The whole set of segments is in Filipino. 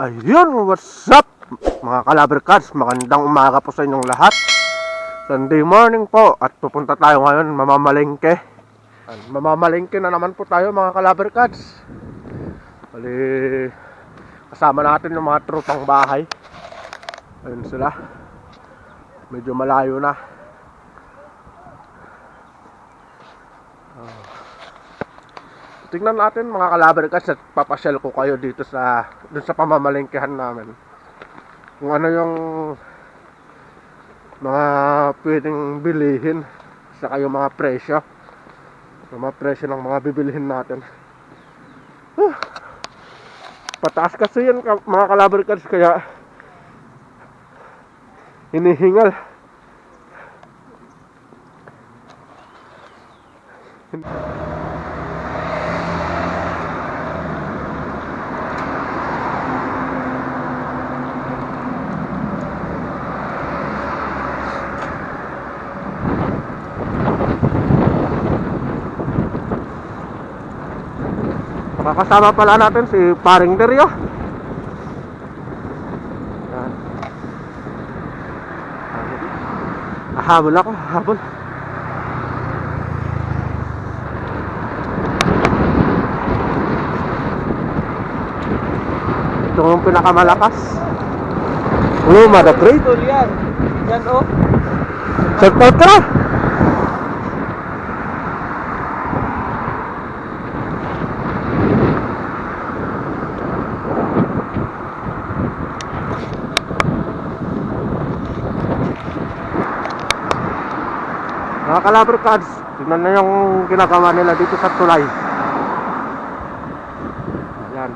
Ayun, what's up mga Calaver Cats? Magandang umaga po sa inyong lahat. Sunday morning po at pupunta tayo ngayon mamamalengke. Mamamalengke na naman po tayo mga Calaver Cats. Bali, kasama natin yung mga tropang bahay. Ayun sila. Medyo malayo na. Tingnan natin mga Calaver Cats at papasyal ko kayo dito dun sa pamamalengkehan namin. Kung ano yung mga pwedeng bilihin sa kayo mga presyo. Yung mga presyo ng mga bibilihin natin. Pataas kasi yan mga Calaver Cats kaya hinihingal. Makakasama pala natin si Paring Dario. Habol ako, habol. Ito yung pinakamalakas. Madatrade. Yan. Yan oh. Shoutout ka na. Mga Calaver Cats, tignan na yung ginagawa nila dito sa tulay. Ayan.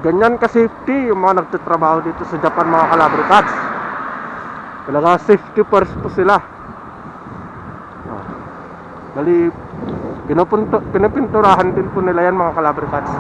Ganyan ka-safety yung mga nagtatrabaho dito sa Japan mga Calaver Cats. Talaga safety first po sila. Dali, pinapinturahan din po nila yan mga Calaver Cats.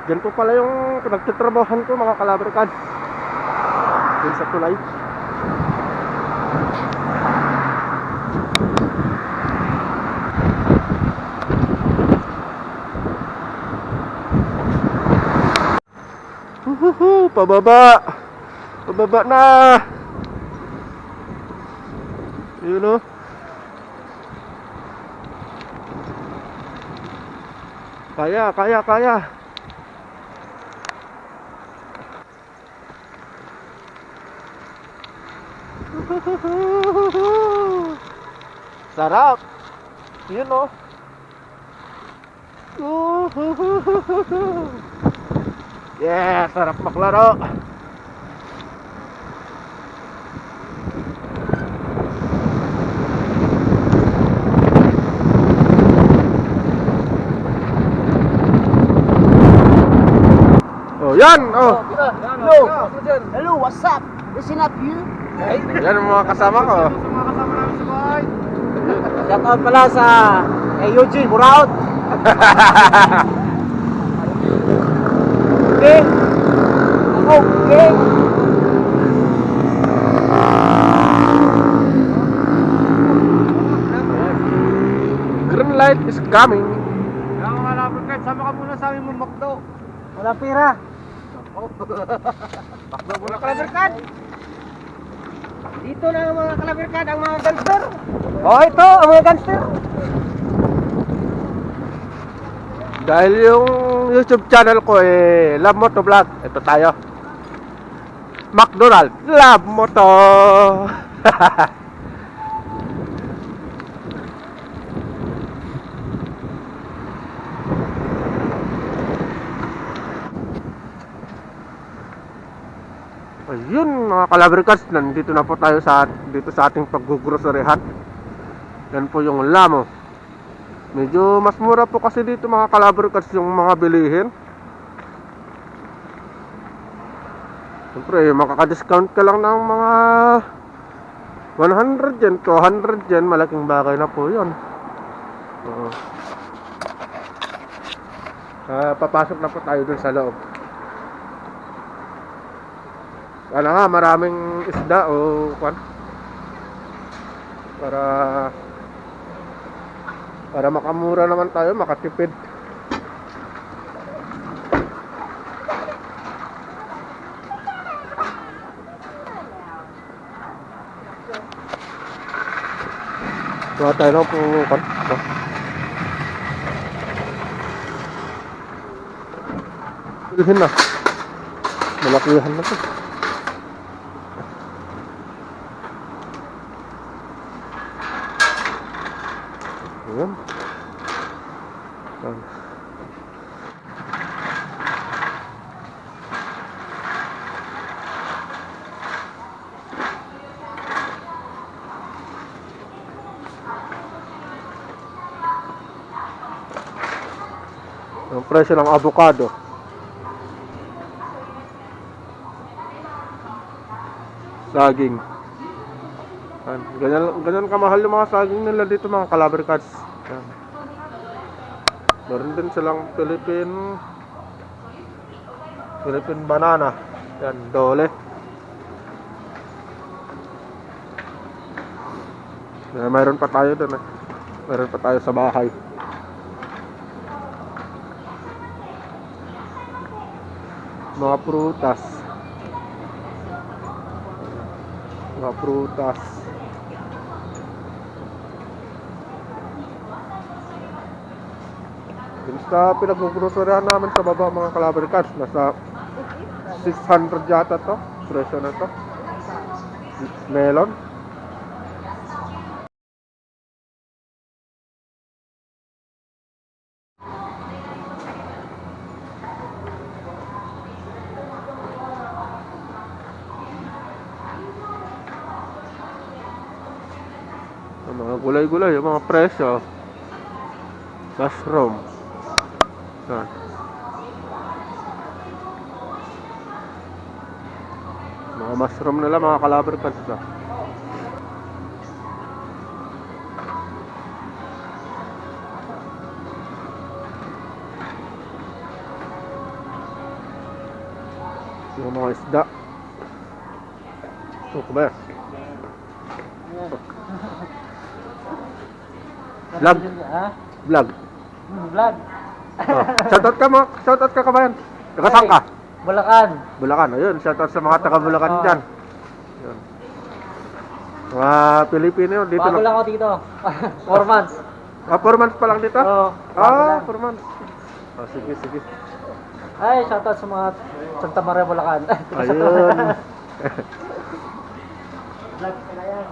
Diyan po pala yung pinagtatrabahan ko mga Calaver Cats. Diyan sa tulay. Pababa. Pababa na. Yun o. Kaya. Sarap. Yun o. Yeah, sarap maglaro. Oh, yan. Oh. Hello, what's up? Listen up you. Yan ang mga kasama ko. Shoutout pala sa Eugene Muraut. Okay. Okay. Green light is coming. Kaya mga Calaver Cats, sama ka muna sa aming mamakdo. Wala pera. Makdo muna Calaver Cats. Dito na ang mga Calaver Cats, ang mga gangster. Oh, ito ang mga gangster. Dahil yung YouTube channel ko Love Moto Vlog. Ito tayo. McDonald Love Moto. Ayun mga Calaver Cats, nandito na po tayo dito sa ating pag-groceryhan. Yan po yung Lamo. Medyo mas mura po kasi dito mga Calaver Cats yung mga bilihin. Siyempre makaka-discount ka lang ng mga 100 yen, 200 yen. Malaking bagay na po yun. Papasok na po tayo dun sa loob. Sana nga maraming isda o para makamura naman tayo, makatipid. Mga tayo lang pumukan. Bilhin na. Malakihan na to. Ayan. Ayan. Ang presyo ng avocado. Saging. Ayan. Ganyan kamahal yung mga saging nila dito, mga Calabar Cats. Ayan. Meron din silang Philippine banana. Yan, dole. Mayroon pa tayo dun eh. Mayroon pa tayo sa bahay. Mga prutas. Yung sa pinag-groceryhan namin sa baba, mga Calabar Cats, nasa 600 yata to. Presyo na to. Melon. Yung mga gulay-gulay, yung mga presyo. Mushroom. Yan. Mga mushroom nila, mga Calabar Cats na. Yung mga isda. Ito ba yan? Vlog. Vlog. Vlog. Oh. Shoutout ka kabayan. Taga saan ka? Bulacan. Bulacan. Ayun, shoutout sa mga taga Bulacan dyan. Ayun. Mga Pilipino yun. Dito Bago lang ako dito. 4 months. 4 months pa lang dito? Oo. 4 months. Sige. Ay, shoutout sa mga Santa Maria, Bulacan. Ayun. Vlog ka na yan.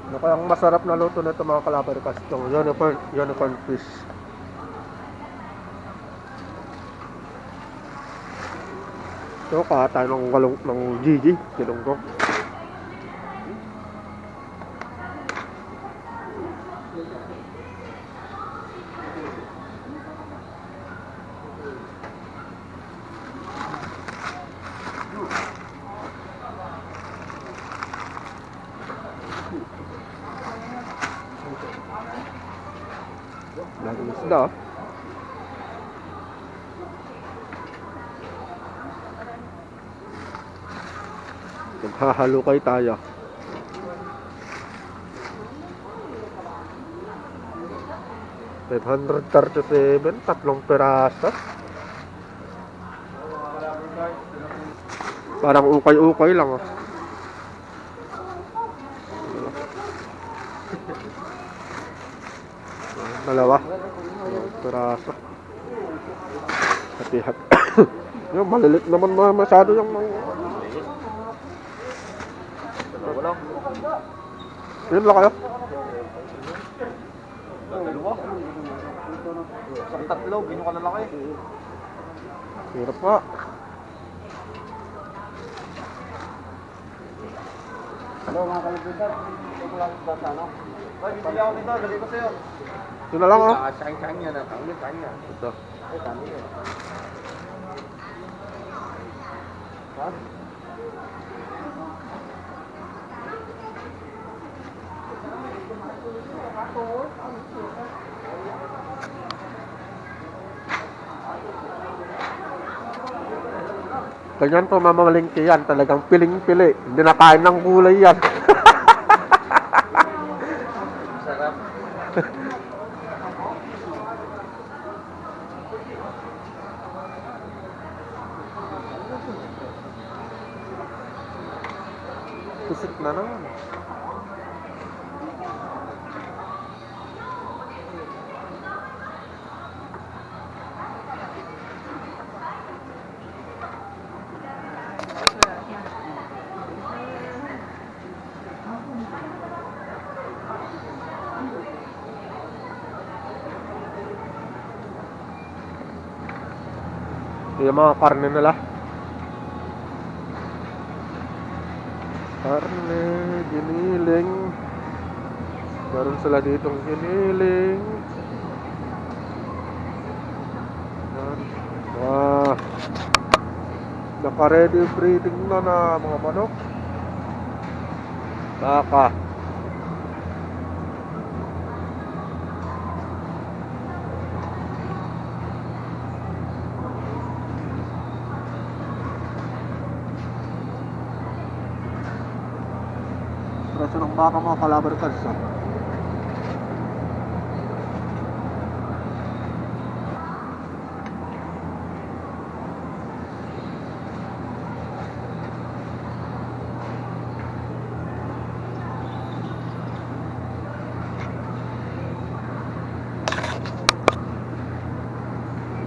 Ano kayang masarap na luto nito, mga Calabar Cats? Itong unicorn fish. Ito, kaha tayo ng Gigi, Kilunggong. Laging isda. Maghahalukay tayo. $537, 3 piraso. Parang ukay-ukay lang oh. Dalawa. 2 piraso. Hati-hat. Yung malilit naman masyado yung mga... Yun lang kayo? Sa tatlo, bino ka na laki. Hirap pa. Hello mga kalibutan. Ito lang sa ano. Ay, bibili ako nito. Dali ko sa'yo. Ito na lang oh. Sayang-sayang yan. Sayang yan. Ito. Ay, kami yan. Ha? Ganyan po mamamalingki yan. Talagang piling-pili. Hindi na kain ng gulay yan. Sarap. Pusit na naman. Yung mga karne nila. Karne, giniling. Meron sila ditong giniling. Yan. Wah. Naka-ready breeding na mga manok. Baka. Presyo ng baka mga kalabar cards ha.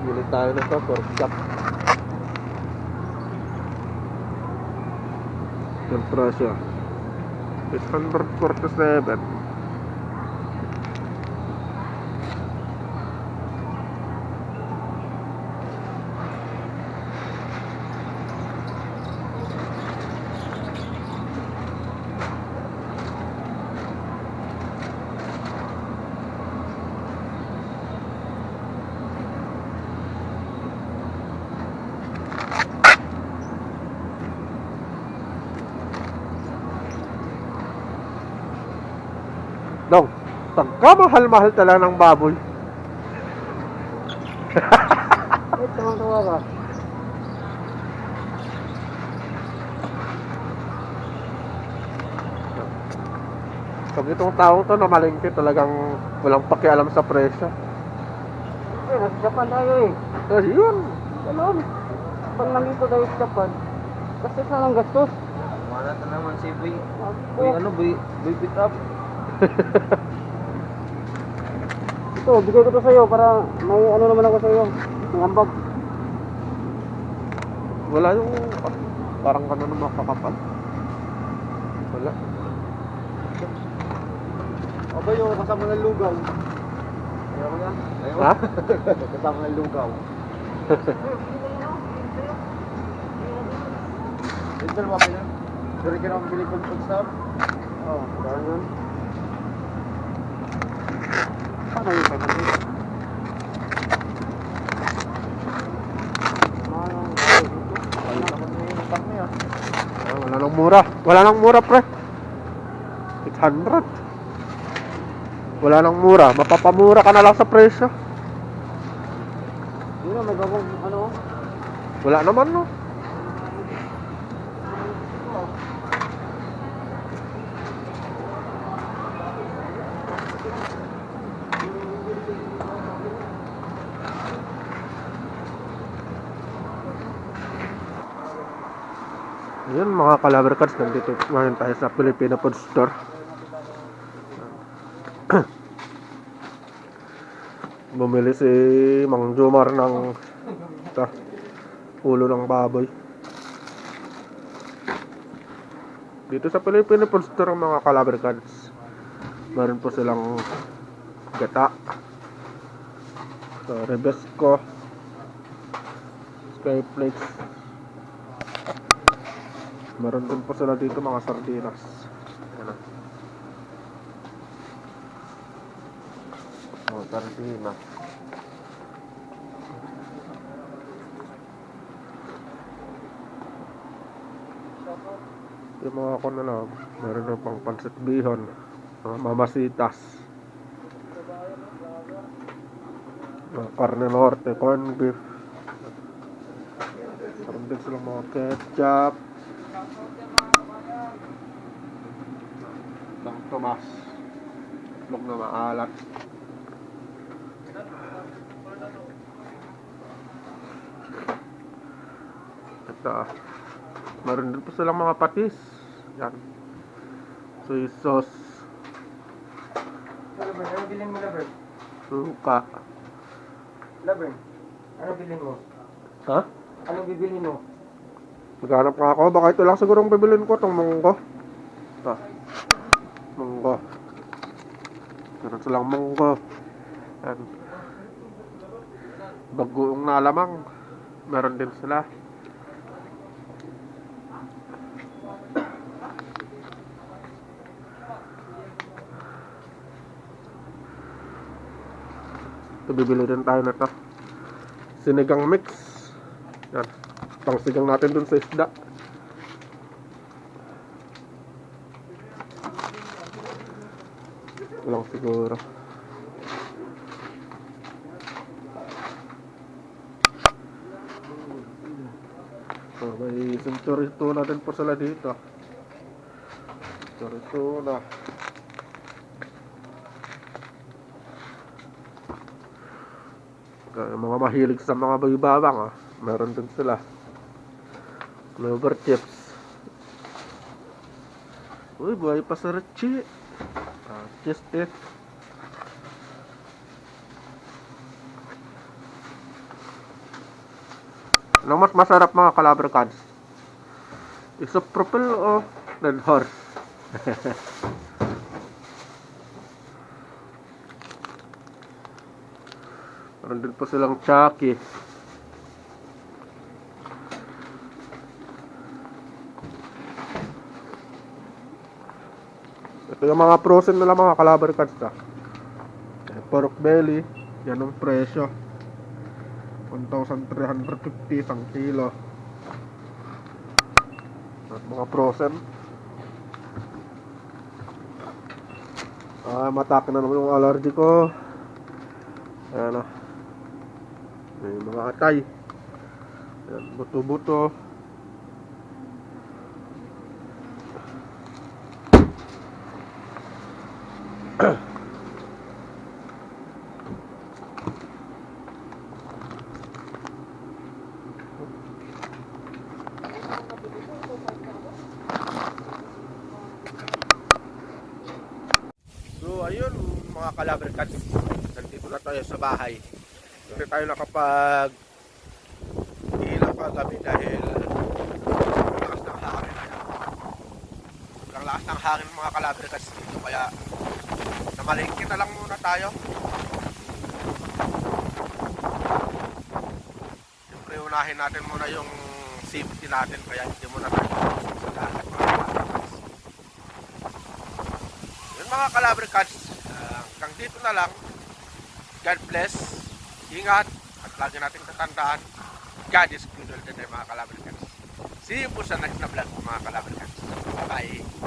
Bili tayo na to, pork chop. Yung presyo 647. Dong, pagkamahal-mahal talaga ng baboy. Eh, tuwang-tuwa ka. Pag itong taong to na malingki, talagang walang pakialam sa presyo. Eh, nasa Japan tayo eh. Kasi yun. Ganun. Pag nandito tayo sa Japan, gastos na lang gastos. Wala na naman si Boy. Boy pick up. Ito, bigay ko to sa'yo para may ano naman ako sa'yo. May ambag. Wala yung parang ano na makakapal. Wala. Aba yung kasama ng lugaw. Ayaw mo yan? Ayaw mo? Ha? Kasama ng lugaw. Ito na ba pinag? Dari ka naman bili kong food stuff? Oo, parang yun. Paano yung 500? Wala nang mura. Wala nang mura, pre. 600. Wala nang mura. Mapapamura ka na lang sa presyo. Yun na, may bagong ano? Wala naman, no? Yun mga Calabar Cards, nandito ngayon tayo sa Filipino Food Store. Bumili si Mang Jomar ng ulo ng baboy. Dito sa Filipino Food Store mga Calabar Cards, meron po silang gata, Rebesco, Skyflakes. Meron din po sila dito mga sardinas. Ayan. Oh, sardinas. Yung mga ako na lang, meron na pang pancit bihon, mamasitas, carne norte, corn beef, din silang mga ketchup. Bang Tomas. Itlog na maalat. Ito. Meron din po silang mga patis. Yan. Soy sauce. Lover, ano bilhin mo, Lover? Suka. Lover, ano bilhin mo? Ha? Anong bibilhin mo? Naghanap nga ako. Baka ito lang siguro ang bibilin ko. Itong munggo. Ito. Munggo. Meron silang munggo. Yan. Bagoong nalamang. Meron din sila. Ito, bibili din tayo na ito. Sinigang mix. Yan. Pangsigang natin dun sa isda. Ito lang siguro. So, may century tuna din po sila dito. Century tuna. Kaya mga mahilig sa mga baybabang, meron din sila. Clover chips. Uy, buhay pa sa Richie. Just it. Anong mas masarap mga Calabricans? Isopropyl o Red Horse? Meron din po silang Chucky. Ito yung mga frozen nila mga Calabricans. Pork belly. Yan ang presyo. 1,350 isang kilo. At mga frozen. Matake na naman yung allergy ko. Ayan o. May mga atay. Ayan, buto-buto. So ayun mga Calabricans, nandito na tayo sa bahay. Hindi tayo nakapag ilaw kagabi dahil lakas ng hangin. Sobrang lakas ng hangin mga Calabricans dito, kaya namalingki na lang muna tayo. Siyempre unahin natin muna yung safety natin, kaya hindi muna tayo sa dagat mga Calabricans. Yun mga Calabricans, hanggang dito na lang. God bless, ingat, at lagi natin tatandaan, God is good all the time mga Calabricans. See you po sa next na vlog mga Calabricans. Bye bye.